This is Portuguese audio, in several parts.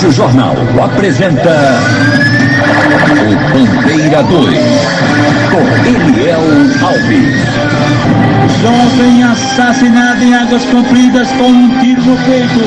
Rádio Jornal apresenta o Bandeira 2, com Eliel Alves. Jovem assassinado em Águas Compridas com um tiro no peito.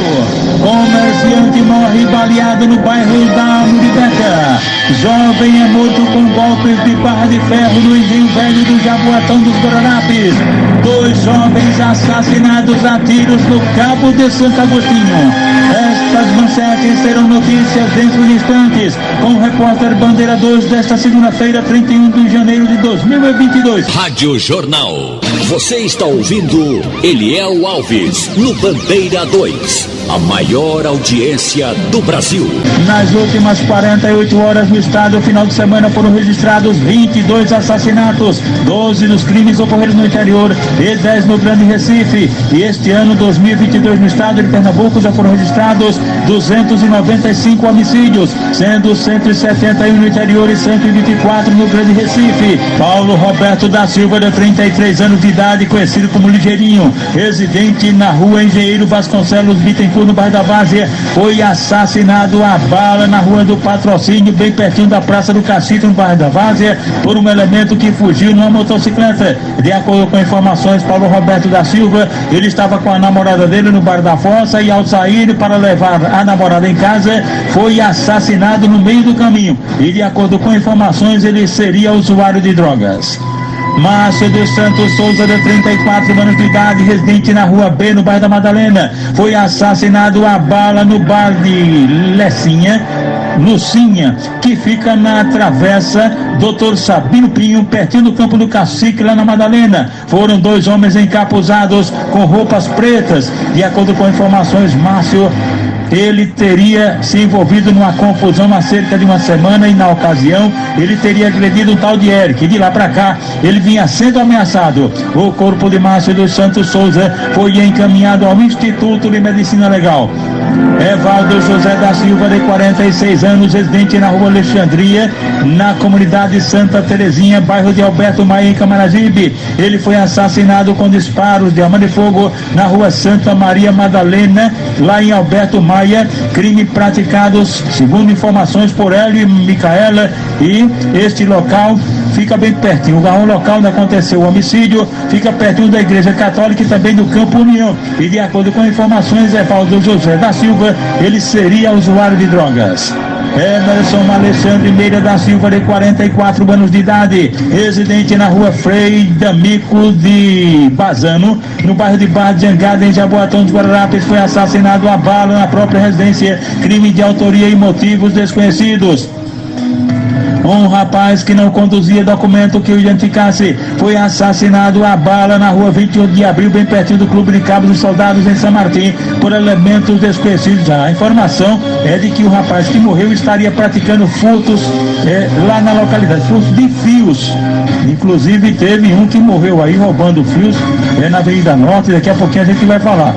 Comerciante morre baleado no bairro da Muribeca. Jovem é morto com golpes de barra de ferro no engenho velho do Jaboatão dos Guararapes. 2 jovens assassinados a tiros no Cabo de Santo Agostinho. Estas manchetes serão notícias dentro de instantes com o repórter Bandeira 2 desta segunda-feira, 31 de janeiro de 2022. Rádio Jornal. Você está ouvindo Eliel Alves no Bandeira 2, a maior audiência do Brasil. Nas últimas 48 horas no estado, final de semana foram registrados 22 assassinatos, 12 dos crimes ocorreram no interior e 10 no Grande Recife. E este ano, 2022, no estado de Pernambuco já foram registrados 295 homicídios, sendo 171 no interior e 124 no Grande Recife. Paulo Roberto da Silva, de 33 anos de idade, conhecido como Ligeirinho, residente na rua Engenheiro Vasconcelos Bittencourt, no bairro da Várzea, foi assassinado a bala na rua do Patrocínio, bem pertinho da Praça do Cacito, no bairro da Várzea, por um elemento que fugiu numa motocicleta. De acordo com informações, Paulo Roberto da Silva, ele estava com a namorada dele no bairro da Fossa e, ao sair para levar a namorada em casa, foi assassinado no meio do caminho. E, de acordo com informações, ele seria usuário de drogas. Márcio dos Santos Souza, de 34 anos de idade, residente na rua B, no bairro da Madalena, foi assassinado a bala no bar de Lucinha, que fica na travessa Dr. Sabino Pinho, pertinho do Campo do Cacique, lá na Madalena. Foram 2 homens encapuzados com roupas pretas. De acordo com informações, Márcio, ele teria se envolvido numa confusão há cerca de uma semana e, na ocasião, ele teria agredido um tal de Eric. De lá para cá, ele vinha sendo ameaçado. O corpo de Márcio dos Santos Souza foi encaminhado ao Instituto de Medicina Legal. Evaldo José da Silva, de 46 anos, residente na rua Alexandria, na comunidade Santa Terezinha, bairro de Alberto Maia, em Camaragibe. Ele foi assassinado com disparos de arma de fogo na rua Santa Maria Madalena, lá em Alberto Maia. Crime praticados, segundo informações, por Hélio e Micaela, e este local fica bem pertinho. O local onde aconteceu o homicídio fica pertinho da Igreja Católica e também do Campo União. E, de acordo com informações, Evaldo José da Silva, ele seria usuário de drogas. Emerson Alexandre Meira da Silva, de 44 anos de idade, residente na rua Frei D'Amico de Bazano, no bairro de Barra de Jangada, em Jaboatão dos Guararapes, foi assassinado a bala na própria residência. Crime de autoria e motivos desconhecidos. Um rapaz que não conduzia documento que o identificasse foi assassinado a bala na rua 21 de abril, bem pertinho do Clube de Cabos dos Soldados, em São Martim, por elementos desconhecidos. A informação é de que o rapaz que morreu estaria praticando furtos lá na localidade, furtos de fios. Inclusive teve um que morreu aí roubando fios na Avenida Norte. Daqui a pouquinho a gente vai falar.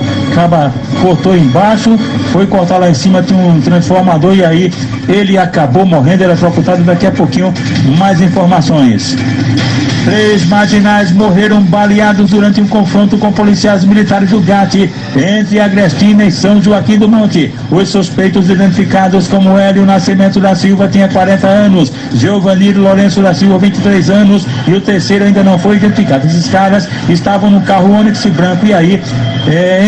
Cortou embaixo, foi cortar lá em cima, tinha um transformador e aí ele acabou morrendo, eletrocutado. Daqui a pouquinho mais informações. 3 marginais morreram baleados durante um confronto com policiais militares do GAT entre Agrestina e São Joaquim do Monte. Os suspeitos, identificados como Hélio Nascimento da Silva, tinha 40 anos, Giovanir Lourenço da Silva, 23 anos, e o terceiro ainda não foi identificado. Esses caras estavam no carro Onix branco e aí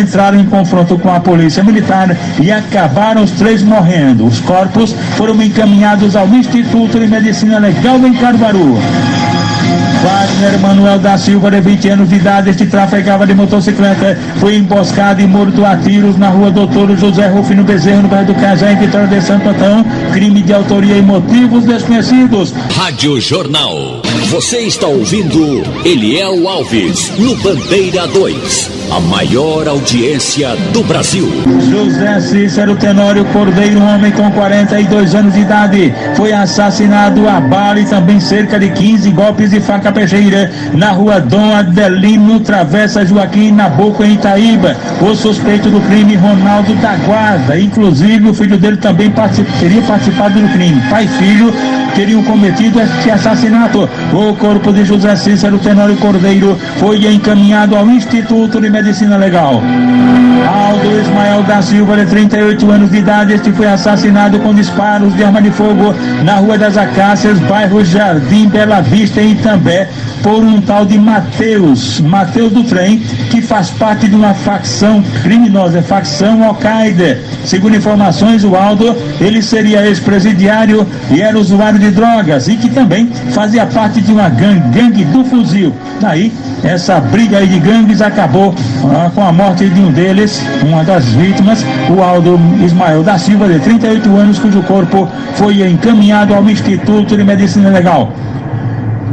entraram em confronto com a polícia militar e acabaram os 3 morrendo. Os corpos foram encaminhados ao Instituto de Medicina Legal em Caruaru. Wagner Manuel da Silva, de 20 anos de idade, este trafegava de motocicleta, foi emboscado e morto a tiros na rua Doutor José Rufino Bezerra, no bairro do Cajá, em Vitória de Santo Antão. Crime de autoria e motivos desconhecidos. Rádio Jornal. Você está ouvindo Eliel Alves no Bandeira 2, a maior audiência do Brasil. José Cícero Tenório Cordeiro, um homem com 42 anos de idade, foi assassinado a bala e também cerca de 15 golpes de faca peixeira na rua Dom Adelino, Travessa Joaquim Nabuco, em Itaíba. O suspeito do crime, Ronaldo da Guarda, inclusive o filho dele também teria participado do crime. Pai e filho teriam cometido este assassinato. O corpo de José Cícero Tenório Cordeiro foi encaminhado ao Instituto de Medicina Legal. Aldo Ismael da da Silva, de 38 anos de idade. Este foi assassinado com disparos de arma de fogo na Rua das Acácias, bairro Jardim Bela Vista, em Itambé, por um tal de Mateus do Trem, que faz parte de uma facção criminosa, facção Al-Qaeda. Segundo informações, o Aldo, ele seria ex-presidiário e era usuário de drogas, e que também fazia parte de uma gangue do fuzil. Daí, essa briga aí de gangues acabou com a morte de um deles, uma das vítimas, o Aldo Ismael da Silva, de 38 anos, cujo corpo foi encaminhado ao Instituto de Medicina Legal.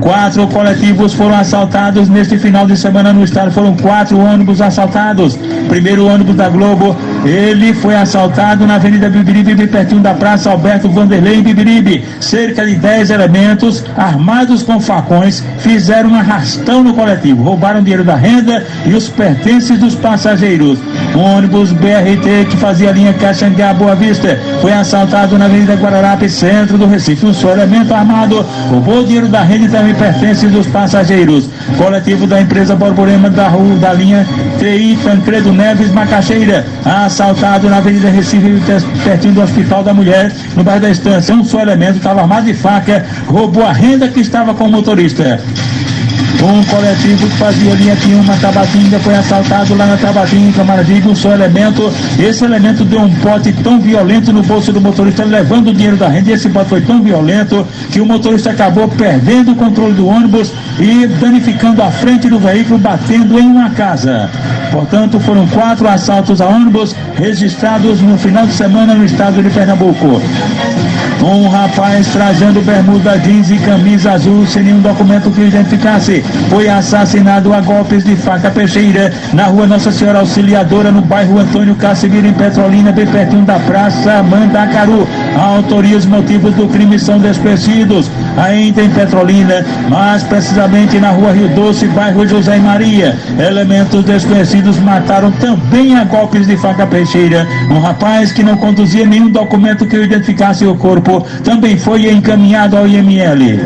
4 coletivos foram assaltados neste final de semana no estado. Foram 4 ônibus assaltados. Primeiro ônibus da Globo, ele foi assaltado na Avenida Bibiribe, pertinho da Praça Alberto Vanderlei, em Bibiribe. Cerca de 10 elementos armados com facões fizeram um arrastão no coletivo, roubaram dinheiro da renda e os pertences dos passageiros. O ônibus BRT, que fazia a linha Caxangá Boa Vista, foi assaltado na Avenida Guararapes, centro do Recife. Um só elemento armado roubou o dinheiro da renda e também pertences dos passageiros. Coletivo da empresa Borborema da rua da linha TI Tancredo Neves Macaxeira, assaltado na Avenida Recife, pertinho do Hospital da Mulher, no bairro da Estância. Um só elemento estava armado de faca, roubou a renda que estava com o motorista. Um coletivo que fazia linha Piúma Tabatinga foi assaltado lá na Tabatinga, em Camaragibe. Um só elemento. Esse elemento deu um pote tão violento no bolso do motorista, levando o dinheiro da renda. E esse pote foi tão violento que o motorista acabou perdendo o controle do ônibus e danificando a frente do veículo, batendo em uma casa. Portanto, foram 4 assaltos a ônibus registrados no final de semana no estado de Pernambuco. Um rapaz trajando bermuda jeans e camisa azul sem nenhum documento que o identificasse foi assassinado a golpes de faca peixeira na rua Nossa Senhora Auxiliadora, no bairro Antônio Cassimiro, em Petrolina, bem pertinho da Praça Mandacaru. A autoria e os motivos do crime são desconhecidos. Ainda em Petrolina, mais precisamente na rua Rio Doce, bairro José e Maria, elementos desconhecidos mataram também a golpes de faca peixeira um rapaz que não conduzia nenhum documento que o identificasse o corpo. Também foi encaminhado ao IML.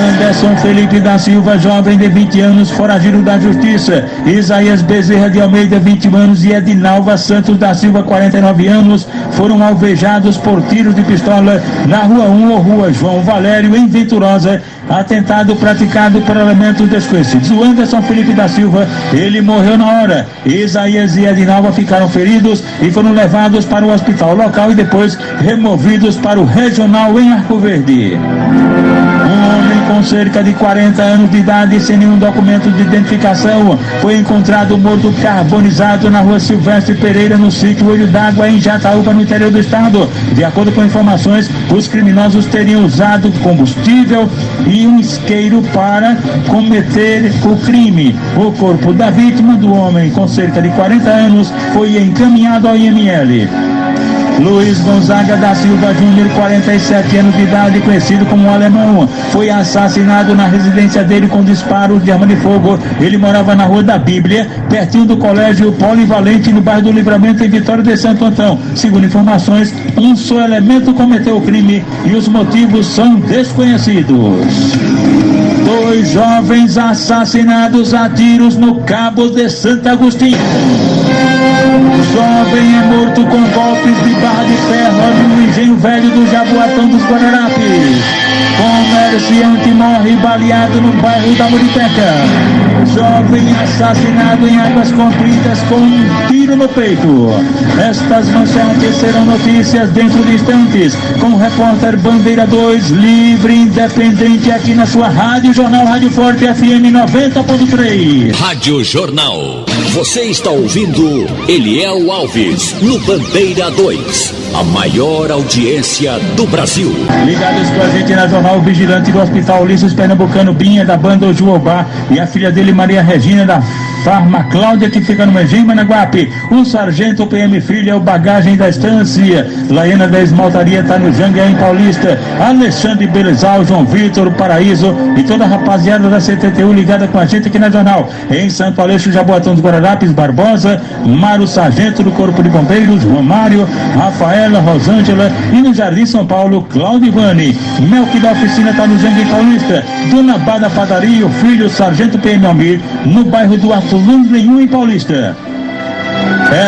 Anderson Felipe da Silva, jovem de 20 anos, foragido da Justiça. Isaías Bezerra de Almeida, 20 anos, e Edinalva Santos da Silva, 49 anos, foram alvejados por tiros de pistola na Rua 1 ou Rua João Valério, em Venturosa. Atentado praticado por elementos desconhecidos. O Anderson Felipe da Silva, ele morreu na hora. Isaías e Edinalva ficaram feridos e foram levados para o hospital local e depois removidos para o regional em Arco Verde. Um homem com cerca de 40 anos de idade, sem nenhum documento de identificação, foi encontrado morto carbonizado na Rua Silvestre Pereira, no sítio Olho d'Água, em Jataúba, no interior do estado. De acordo com informações, os criminosos teriam usado combustível e um isqueiro para cometer o crime. O corpo da vítima, do homem com cerca de 40 anos, foi encaminhado ao IML. Luiz Gonzaga da Silva Júnior, 47 anos de idade, conhecido como Alemão, foi assassinado na residência dele com disparos de arma de fogo. Ele morava na Rua da Bíblia, pertinho do Colégio Polivalente, no bairro do Livramento, em Vitória de Santo Antão. Segundo informações, um só elemento cometeu o crime e os motivos são desconhecidos. 2 jovens assassinados a tiros no Cabo de Santo Agostinho. O jovem é morto com golpes de barra de ferro no engenho velho do Jaboatão dos Guararapes. Comerciante morre baleado no bairro da Muriteca. Jovem assassinado em Águas Compridas com um tiro no peito. Estas manchetes serão notícias dentro de instantes, com o repórter Bandeira 2, livre e independente, aqui na sua Rádio Jornal Rádio Forte FM 90.3. Rádio Jornal. Você está ouvindo Eliel Alves no Bandeira 2, a maior audiência do Brasil. Ligados com a gente na Jornal, o vigilante do Hospital Ulisses Pernambucano, Binha, da banda Ojuobá, e a filha dele, Maria Regina, da Farma Cláudia, que fica no Megim, Managuape. O sargento PM Filho é o bagagem da estância. Laiana da Esmaltaria está no Jangueém Paulista. Alexandre Belezal, João Vitor, Paraíso e toda a rapaziada da CTTU ligada com a gente aqui na Jornal. Em Santo Aleixo, Jaboatão dos Guararapes, Barbosa, Mário Sargento do Corpo de Bombeiros, Romário, Rafaela, Rosângela, e no Jardim São Paulo, Claudivane. Melk da Oficina está no Jangueém Paulista. Dona Bada Padaria, o filho, Sargento PM Almir, no bairro do Arthur Luz, nenhum em Paulista.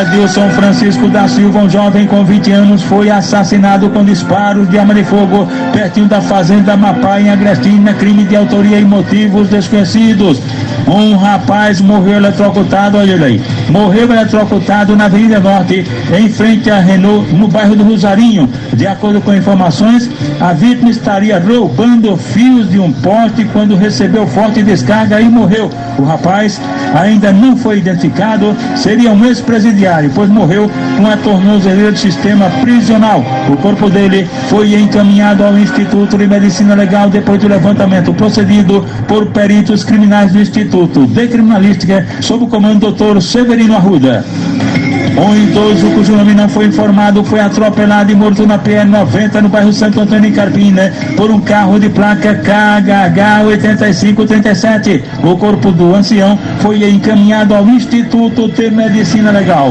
Edilson Francisco da Silva, um jovem com 20 anos, foi assassinado com disparos de arma de fogo pertinho da fazenda Amapá, em Agrestina, crime de autoria e motivos desconhecidos. Um rapaz morreu eletrocutado, olha ele aí, morreu eletrocutado na Avenida Norte, em frente à Renault, no bairro do Rosarinho. De acordo com informações, a vítima estaria roubando fios de um poste quando recebeu forte descarga e morreu. O rapaz ainda não foi identificado, seria um ex-presidiário, pois morreu com a tornozeleira do sistema prisional. O corpo dele foi encaminhado ao Instituto de Medicina Legal depois do levantamento procedido por peritos criminais do Instituto de Criminalística, sob o comando do Dr. Severino Arruda. Um idoso cujo nome não foi informado foi atropelado e morto na PR-90 no bairro Santo Antônio em Carpina por um carro de placa KHH 8537. O corpo do ancião foi encaminhado ao Instituto de Medicina Legal.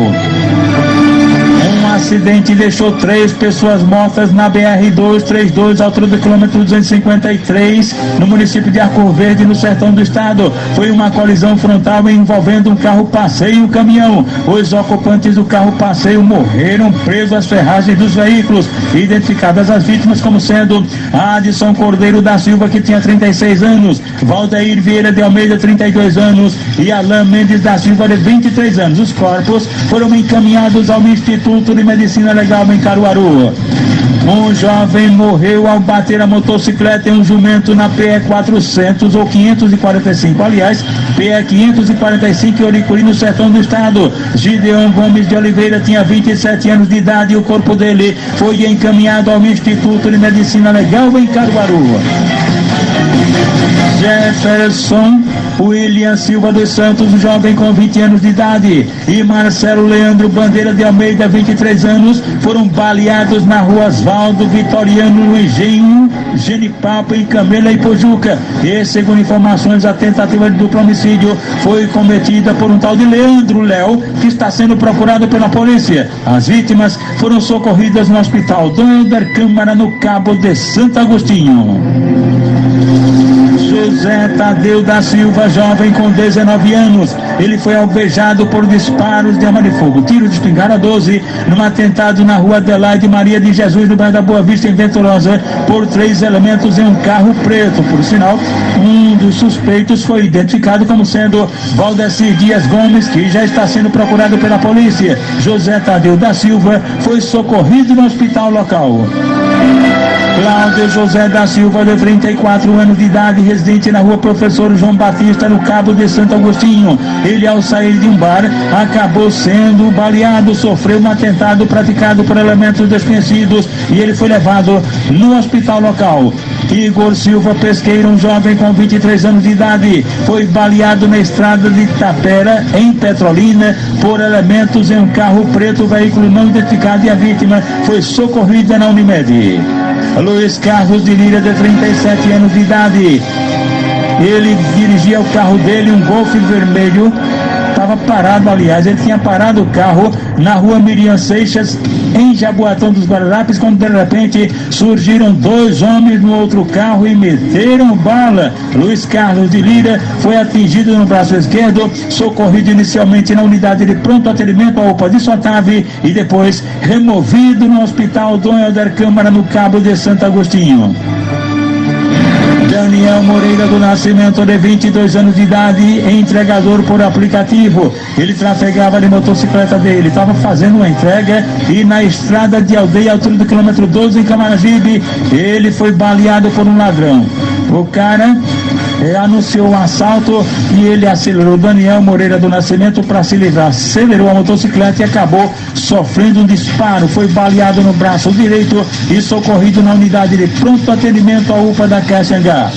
Um acidente deixou 3 pessoas mortas na BR-232, altura do quilômetro 253, no município de Arco Verde, no sertão do estado. Foi uma colisão frontal envolvendo um carro passeio e um caminhão. Os ocupantes do carro passeio morreram presos às ferragens dos veículos. Identificadas as vítimas como sendo Adson Cordeiro da Silva, que tinha 36 anos, Valdeir Vieira de Almeida, 32 anos, e Alain Mendes da Silva, de 23 anos. Os corpos foram encaminhados ao Instituto de Medicina Legal em Caruaru. Um jovem morreu ao bater a motocicleta em um jumento na PE 400 ou 545, aliás, PE 545 em Oricuri, no sertão do estado. Gideon Gomes de Oliveira tinha 27 anos de idade e o corpo dele foi encaminhado ao Instituto de Medicina Legal em Caruaru. Jefferson William Silva dos Santos, um jovem com 20 anos de idade, e Marcelo Leandro Bandeira de Almeida, 23 anos, foram baleados na rua Osvaldo Vitoriano Luizinho, Genipapo, em Camela e Pojuca. E, segundo informações, a tentativa de duplo homicídio foi cometida por um tal de Leandro Léo, que está sendo procurado pela polícia. As vítimas foram socorridas no hospital Dom Helder Câmara, no Cabo de Santo Agostinho. José Tadeu da Silva, jovem com 19 anos, ele foi alvejado por disparos de arma de fogo, tiro de espingarda 12, num atentado na rua Adelaide Maria de Jesus, no bairro da Boa Vista, em Venturosa, por 3 elementos em um carro preto. Por sinal, um dos suspeitos foi identificado como sendo Valdecir Dias Gomes, que já está sendo procurado pela polícia. José Tadeu da Silva foi socorrido no hospital local. Cláudio José da Silva, de 34 anos de idade, residente na rua Professor João Batista, no Cabo de Santo Agostinho. Ele, ao sair de um bar, acabou sendo baleado, sofreu um atentado praticado por elementos desconhecidos e ele foi levado no hospital local. Igor Silva Pesqueira, um jovem com 23 anos de idade, foi baleado na estrada de Itapera, em Petrolina, por elementos em um carro preto, veículo não identificado, e a vítima foi socorrida na Unimed. Luiz Carlos de Lira, de 37 anos de idade, ele dirigia o carro dele, um Golf vermelho, estava parado, aliás, ele tinha parado o carro na rua Miriam Seixas, em Jaboatão dos Guararapes, quando de repente surgiram 2 homens no outro carro e meteram bala. Luiz Carlos de Lira foi atingido no braço esquerdo, socorrido inicialmente na unidade de pronto atendimento, a UPA de Sotave, e depois removido no hospital Dom Helder Câmara, no Cabo de Santo Agostinho. Daniel Moreira do Nascimento, de 22 anos de idade, entregador por aplicativo. Ele trafegava de motocicleta dele, estava fazendo uma entrega e na estrada de Aldeia, altura do quilômetro 12, em Camaragibe, ele foi baleado por um ladrão. O cara anunciou o assalto e ele acelerou. Daniel Moreira do Nascimento, para se livrar, acelerou a motocicleta e acabou sofrendo um disparo. Foi baleado no braço direito e socorrido na unidade de pronto atendimento, à UPA da Caxangá.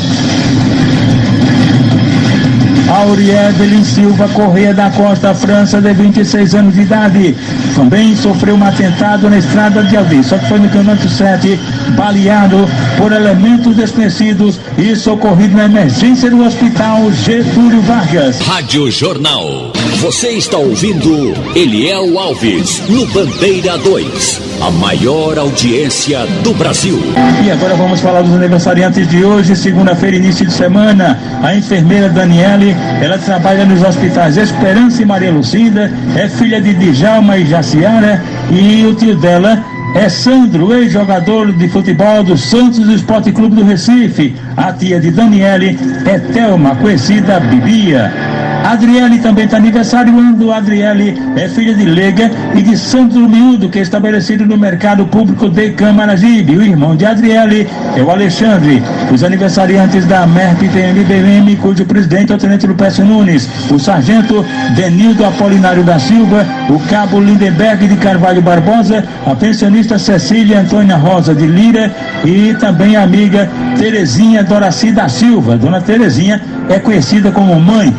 Auriedelin Silva Correia da Costa França, de 26 anos de idade, também sofreu um atentado na estrada de Aldeia, só que foi no quilômetro 7, baleado por elementos desconhecidos e socorrido na emergência do hospital Getúlio Vargas. Rádio Jornal. Você está ouvindo Eliel Alves no Bandeira 2, a maior audiência do Brasil. E agora vamos falar dos aniversariantes de hoje, segunda-feira, início de semana. A enfermeira Daniele, ela trabalha nos hospitais Esperança e Maria Lucinda, é filha de Djalma e Jaciara, e o tio dela é Sandro, ex-jogador de futebol do Santos Esporte Clube do Recife. A tia de Daniele é Thelma, conhecida Bibia. Adriele também está aniversariando. Adriele é filha de Lega e de Sandro Miúdo, que é estabelecido no mercado público de Camaragibe. O irmão de Adriele é o Alexandre. Os aniversariantes da MERP-TM-BM, cujo presidente é o tenente Lupécio Nunes, o sargento Denildo Apolinário da Silva, o cabo Lindenberg de Carvalho Barbosa, a pensionista Cecília Antônia Rosa de Lira e também a amiga Terezinha Doraci da Silva. Dona Terezinha é conhecida como mãe.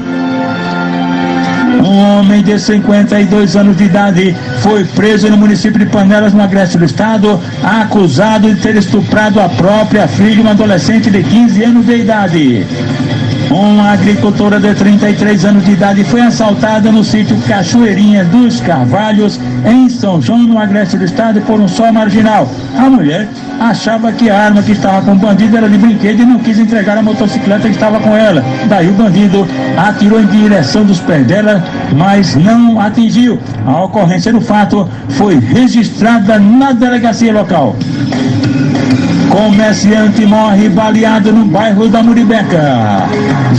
Um homem de 52 anos de idade foi preso no município de Panelas, no Agreste do Estado, acusado de ter estuprado a própria filha, uma adolescente de 15 anos de idade. Uma agricultora de 33 anos de idade foi assaltada no sítio Cachoeirinha dos Carvalhos, em São João, no Agreste do Estado, por um só marginal. A mulher achava que a arma que estava com o bandido era de brinquedo e não quis entregar a motocicleta que estava com ela. Daí o bandido atirou em direção dos pés dela, mas não atingiu. A ocorrência do fato foi registrada na delegacia local. Comerciante morre baleado no bairro da Muribeca.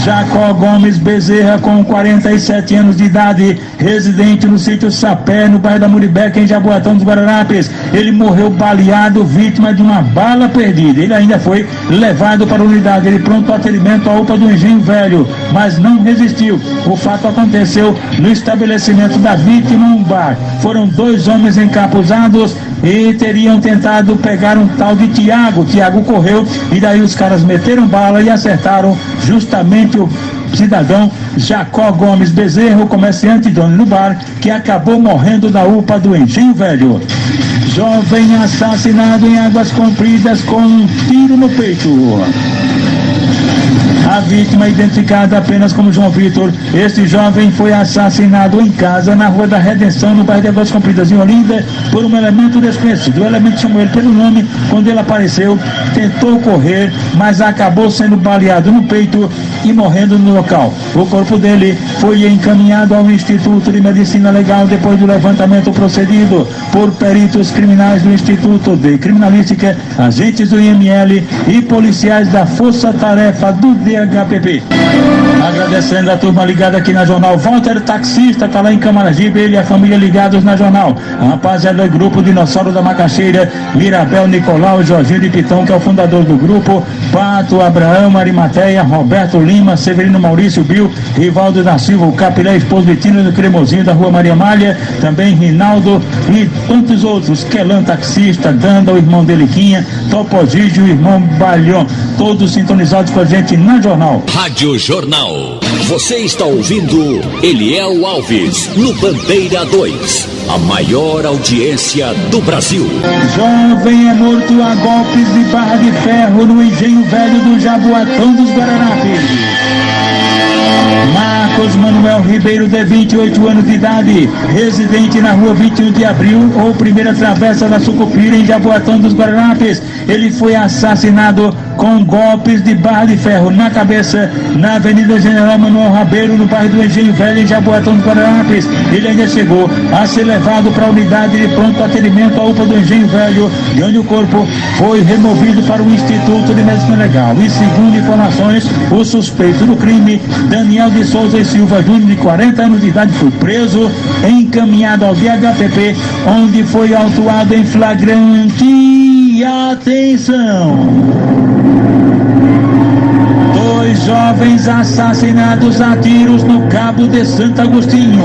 Jacó Gomes Bezerra, com 47 anos de idade, residente no sítio Sapé, no bairro da Muribeca, em Jaboatão dos Guararapes. Ele morreu baleado, vítima de uma bala perdida. Ele ainda foi levado para a unidade de pronto atendimento à UPA do Engenho Velho, mas não resistiu. O fato aconteceu no estabelecimento da vítima, um bar. Foram 2 homens encapuzados e teriam tentado pegar um tal de Tiago. Tiago correu e daí os caras meteram bala e acertaram justamente o cidadão Jacó Gomes Bezerra, o comerciante dono do bar, que acabou morrendo da UPA do Engenho Velho. Jovem assassinado em Águas Compridas com um tiro no peito. A vítima, identificada apenas como João Vitor, este jovem foi assassinado em casa na Rua da Redenção, no bairro de Águas Compridas, em Olinda, por um elemento desconhecido. O elemento chamou ele pelo nome. Quando ele apareceu, tentou correr, mas acabou sendo baleado no peito e morrendo no local. O corpo dele foi encaminhado ao Instituto de Medicina Legal depois do levantamento procedido por peritos criminais do Instituto de Criminalística, agentes do IML e policiais da Força Tarefa do DHPP. Agradecendo a turma ligada aqui na Jornal. Walter, taxista, está lá em Camaragibe, ele e a família ligados na Jornal. A rapaziada do grupo Dinossauro da Macaxeira, Mirabel, Nicolau, Jorginho de Pitão, que é o fundador do grupo, Pato, Abraão, Arimateia, Roberto Lima, Severino Maurício, Bill, Rivaldo da Silva, o Capilé, esposo de Tino do Cremosinho, da Rua Maria Malha, também Rinaldo e tantos outros. Quelan, taxista, Danda, o irmão Deliquinha, Topogígio, o irmão Balhão, todos sintonizados com a gente na Jornal. Rádio Jornal. Você está ouvindo Eliel Alves no Bandeira 2, a maior audiência do Brasil. Jovem é morto a golpes de barra de ferro no Engenho Velho do Jaboatão dos Guararapes. Marcos Manuel Ribeiro, de 28 anos de idade, residente na rua 21 de Abril, ou primeira travessa da Sucupira, em Jaboatão dos Guararapes. Ele foi assassinado com golpes de barra de ferro na cabeça, na Avenida General Manuel Rabeiro, no bairro do Engenho Velho, em Jaboatão dos Guararapes. Ele ainda chegou a ser levado para a unidade de pronto atendimento à UPA do Engenho Velho, de onde o corpo foi removido para o Instituto de Medicina Legal. E segundo informações, o suspeito do crime, Daniel de Souza e Silva Júnior, de 40 anos de idade, foi preso, encaminhado ao DHPP, onde foi autuado em flagrante. Atenção! 2 jovens assassinados a tiros no Cabo de Santo Agostinho.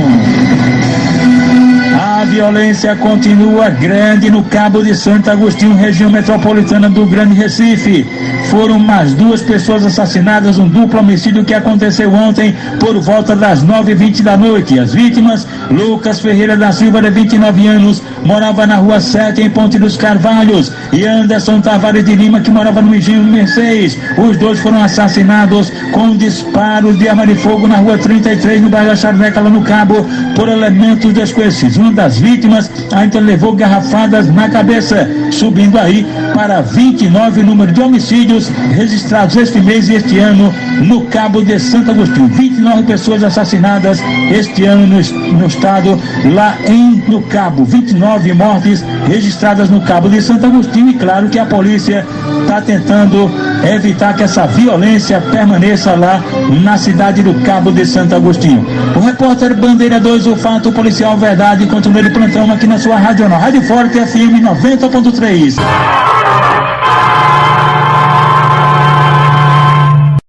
A violência violência continua grande no Cabo de Santo Agostinho, região metropolitana do Grande Recife. Foram mais 2 pessoas assassinadas, um duplo homicídio que aconteceu ontem por volta das 9h20 da noite. As vítimas, Lucas Ferreira da Silva, de 29 anos, morava na Rua 7, em Ponte dos Carvalhos, e Anderson Tavares de Lima, que morava no Engenho Mercedes. Os dois foram assassinados com disparos de arma de fogo na Rua 33, no bairro da Charneca, lá no Cabo, por elementos desconhecidos. Uma das vítimas ainda levou garrafadas na cabeça, subindo aí para 29 o número de homicídios registrados este mês e este ano no Cabo de Santo Agostinho. 29 pessoas assassinadas este ano no estado, lá no Cabo. 29 mortes registradas no Cabo de Santo Agostinho, e claro que a polícia está tentando evitar que essa violência permaneça lá na cidade do Cabo de Santo Agostinho. O repórter Bandeira 2, o fato policial verdade, continua de plantão aqui na sua Rádio Forte FM 90.3.